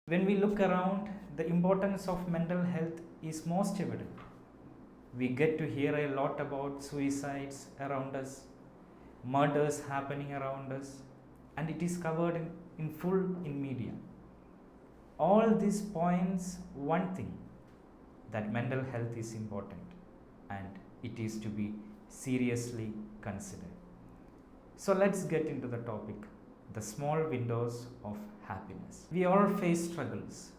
When we look around, the importance of mental health is most evident. We get to hear a lot about suicides around us, murders happening around us, and it is covered in full in media. All this points one thing, that mental health is important and it is to be seriously considered. So let's get into the topic, the small windows of happiness. We all face struggles.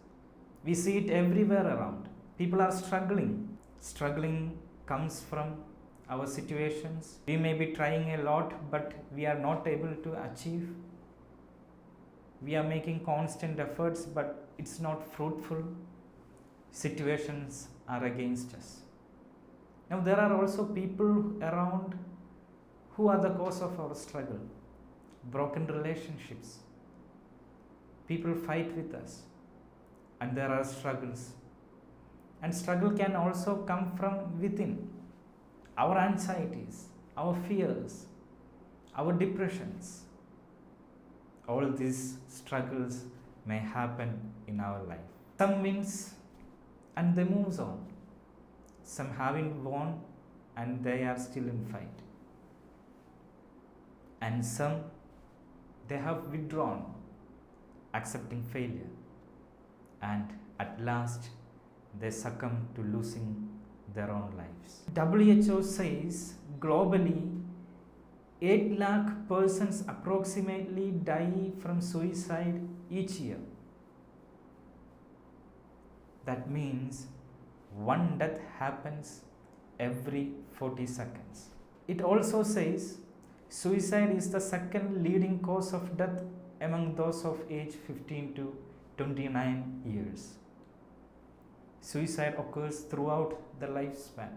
We see it everywhere around. People are struggling. Struggling comes from our situations. We may be trying a lot, but we are not able to achieve. We are making constant efforts, but it's not fruitful. Situations are against us. Now, there are also people around who are the cause of our struggle. Broken relationships. People fight with us, and there are struggles. And struggle can also come from within. Our anxieties, our fears, our depressions. All these struggles may happen in our life. Some wins and they move on. Some haven't won and they are still in fight. And some, they have withdrawn, accepting failure. And at last, they succumb to losing their own lives. WHO says globally 8 lakh persons approximately die from suicide each year. That means one death happens every 40 seconds. It also says suicide is the second leading cause of death among those of age 15 to 29 years. Suicide occurs throughout the lifespan.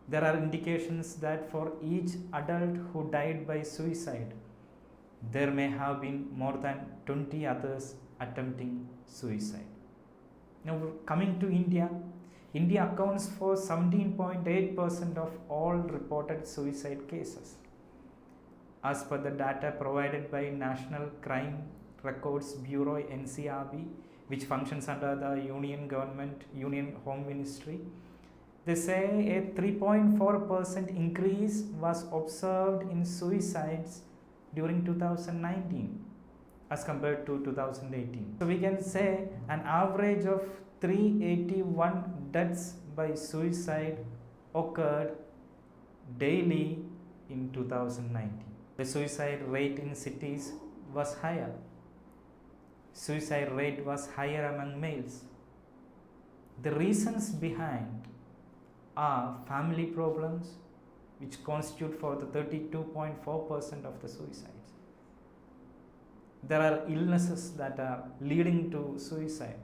There are indications that for each adult who died by suicide, there may have been more than 20 others attempting suicide. Now, coming to India, India accounts for 17.8% of all reported suicide cases. As per the data provided by National Crime Records Bureau NCRB, which functions under the Union Government, Union Home Ministry, they say a 3.4% increase was observed in suicides during 2019 as compared to 2018. So we can say an average of 381 deaths by suicide occurred daily in 2019. The suicide rate in cities was higher. Suicide rate was higher among males. The reasons behind are family problems, which constitute for the 32.4% of the suicides. There are illnesses that are leading to suicide,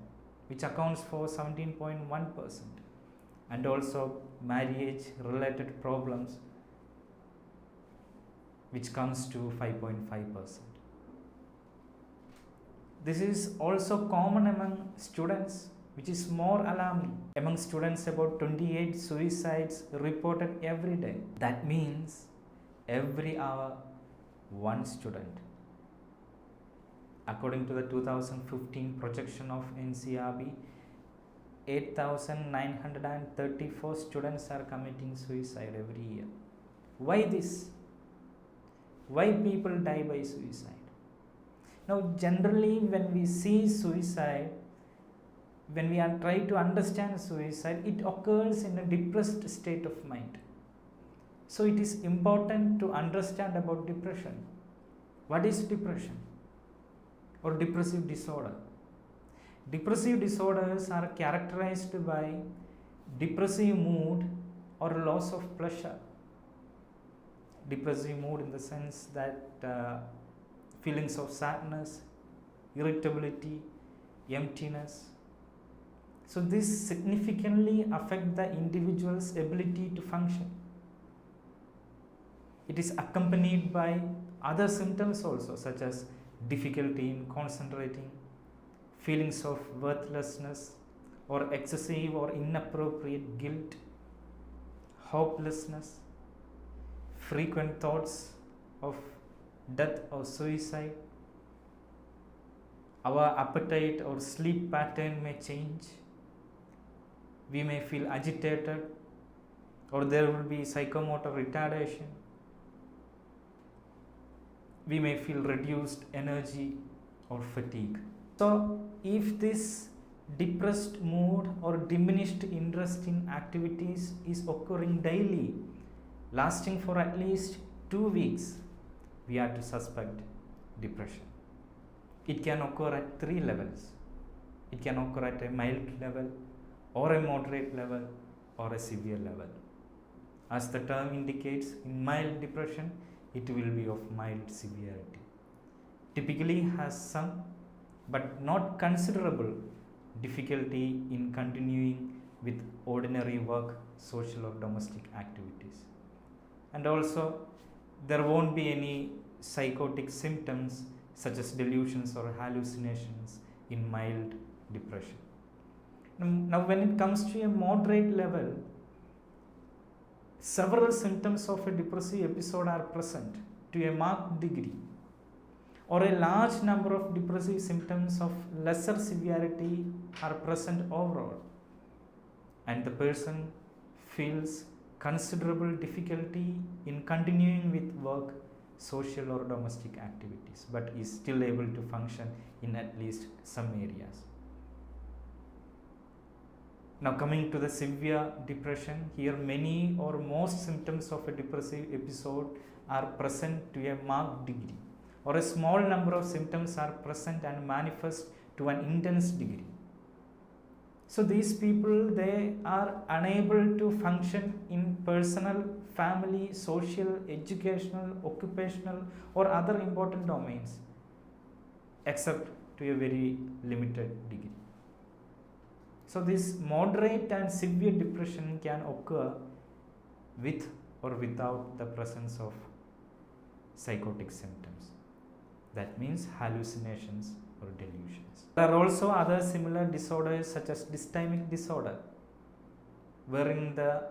which accounts for 17.1%, and also marriage related problems, which comes to 5.5%. This is also common among students, which is more alarming. Among students, about 28 suicides reported every day. That means every hour, one student. According to the 2015 projection of NCRB, 8,934 students are committing suicide every year. Why this? Why people die by suicide? Now, generally, when we see suicide, when we are trying to understand suicide, it occurs in a depressed state of mind. So, it is important to understand about depression. What is depression or depressive disorder? Depressive disorders are characterized by depressive mood or loss of pleasure. Depressive mood in the sense that feelings of sadness, irritability, emptiness. So this significantly affects the individual's ability to function. It is accompanied by other symptoms also, such as difficulty in concentrating, feelings of worthlessness or excessive or inappropriate guilt, hopelessness, frequent thoughts of death or suicide, Our appetite or sleep pattern may change. We may feel agitated, or there will be psychomotor retardation. We may feel reduced energy or fatigue. So, if this depressed mood or diminished interest in activities is occurring daily, lasting for at least 2 weeks, we are to suspect depression. It can occur at 3 levels. It can occur at a mild level, or a moderate level, or a severe level. As the term indicates, in mild depression, it will be of mild severity. Typically has some but not considerable difficulty in continuing with ordinary work, social or domestic activities. And also, there won't be any psychotic symptoms such as delusions or hallucinations in mild depression. Now, when it comes to a moderate level, several symptoms of a depressive episode are present to a marked degree, or a large number of depressive symptoms of lesser severity are present overall, and the person feels considerable difficulty in continuing with work, social or domestic activities, but is still able to function in at least some areas. Now, coming to the severe depression, here many or most symptoms of a depressive episode are present to a marked degree, or a small number of symptoms are present and manifest to an intense degree. So these people, they are unable to function in personal, family, social, educational, occupational or other important domains, except to a very limited degree. So this moderate and severe depression can occur with or without the presence of psychotic symptoms. That means hallucinations or delusions. There are also other similar disorders such as dysthymic disorder, wherein the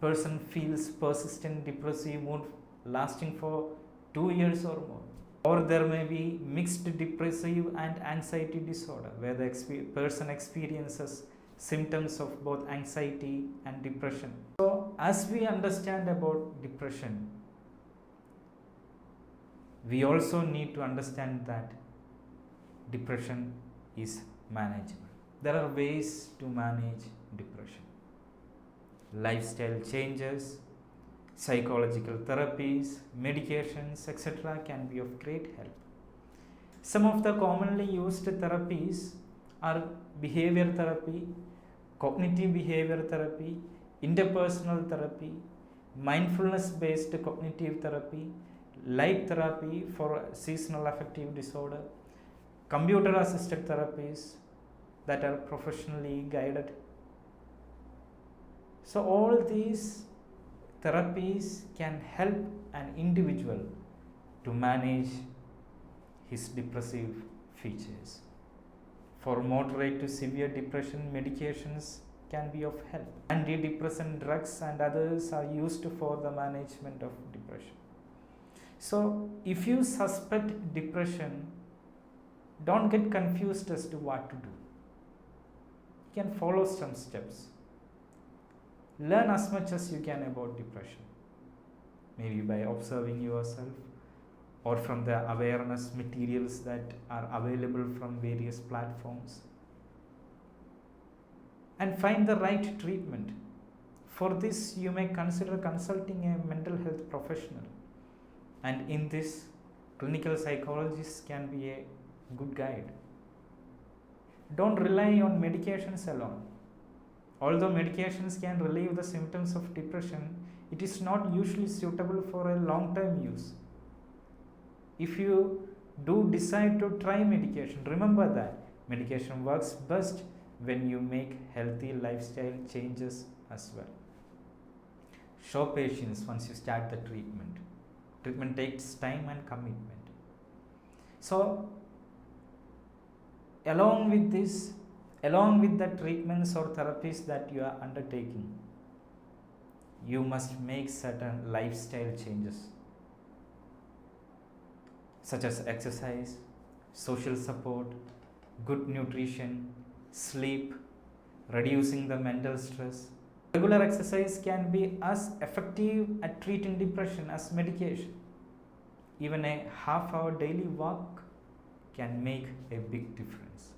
person feels persistent depressive mood lasting for 2 years or more. Or there may be mixed depressive and anxiety disorder, where the person experiences symptoms of both anxiety and depression. So, as we understand about depression, we also need to understand that depression is manageable. There are ways to manage depression. Lifestyle changes, psychological therapies, medications, etc. can be of great help. Some of the commonly used therapies are behavior therapy, cognitive behavior therapy, interpersonal therapy, mindfulness based cognitive therapy, light therapy for seasonal affective disorder, computer assisted therapies that are professionally guided. So all these therapies can help an individual to manage his depressive features. For moderate to severe depression, medications can be of help. Antidepressant drugs and others are used for the management of depression. So, if you suspect depression, don't get confused as to what to do. You can follow some steps. Learn as much as you can about depression, maybe by observing yourself or from the awareness materials that are available from various platforms, and find the right treatment. For this, you may consider consulting a mental health professional, and in this, clinical psychologists can be a good guide. Don't rely on medications alone. Although medications can relieve the symptoms of depression, it is not usually suitable for a long-term use. If you do decide to try medication, remember that medication works best when you make healthy lifestyle changes as well. Show patience once you start the treatment. Treatment takes time and commitment. So, along with the treatments or therapies that you are undertaking, you must make certain lifestyle changes, such as exercise, social support, good nutrition, sleep, reducing the mental stress. Regular exercise can be as effective at treating depression as medication. Even a half-hour daily walk can make a big difference.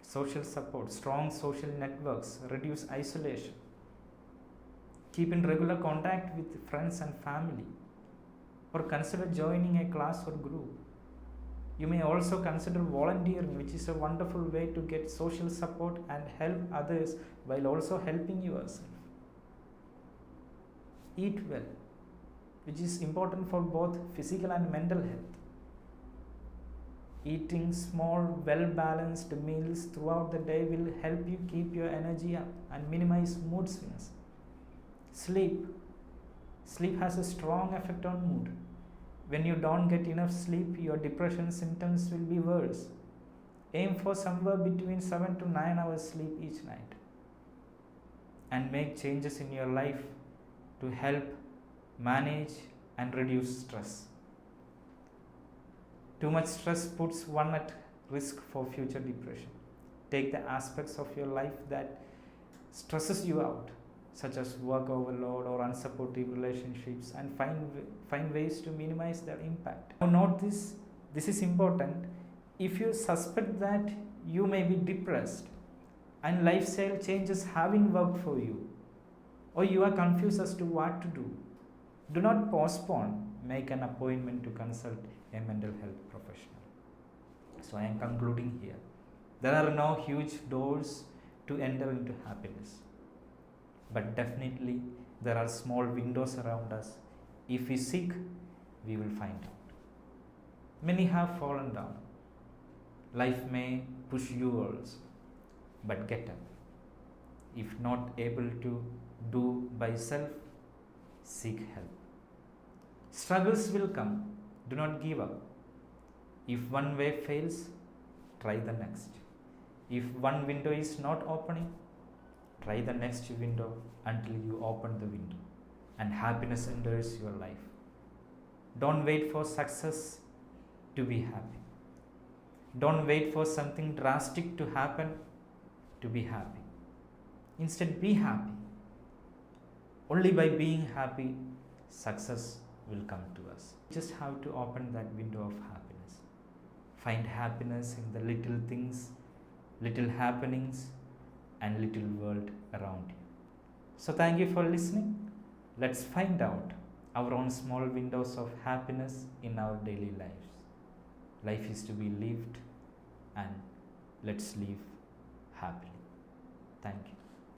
Social support, strong social networks reduce isolation. Keep in regular contact with friends and family, or consider joining a class or group. You may also consider volunteering, which is a wonderful way to get social support and help others while also helping yourself. Eat well, which is important for both physical and mental health. Eating small, well-balanced meals throughout the day will help you keep your energy up and minimize mood swings. Sleep. Sleep has a strong effect on mood. When you don't get enough sleep, your depression symptoms will be worse. Aim for somewhere between 7 to 9 hours sleep each night. And make changes in your life to help manage and reduce stress. Too much stress puts one at risk for future depression. Take the aspects of your life that stresses you out, such as work overload or unsupportive relationships, and find ways to minimize their impact. Now note this is important. If you suspect that you may be depressed and lifestyle changes haven't worked for you, or you are confused as to what to do not postpone. Make an appointment to consult a mental health professional. So I am concluding here. There are no huge doors to enter into happiness, but definitely there are small windows around us. If we seek, we will find out. Many have fallen down. Life may push you also, but get up. If not able to do by self, seek help. Struggles will come. Do not give up. If one way fails, try the next. If one window is not opening, try the next window until you open the window and happiness enters your life. Don't wait for success to be happy. Don't wait for something drastic to happen to be happy. Instead, be happy. Only by being happy, success will come to us. You just have to open that window of happiness. Find happiness in the little things, little happenings, and little world around you. So thank you for listening. Let's find out our own small windows of happiness in our daily lives. Life is to be lived, and let's live happily. Thank you.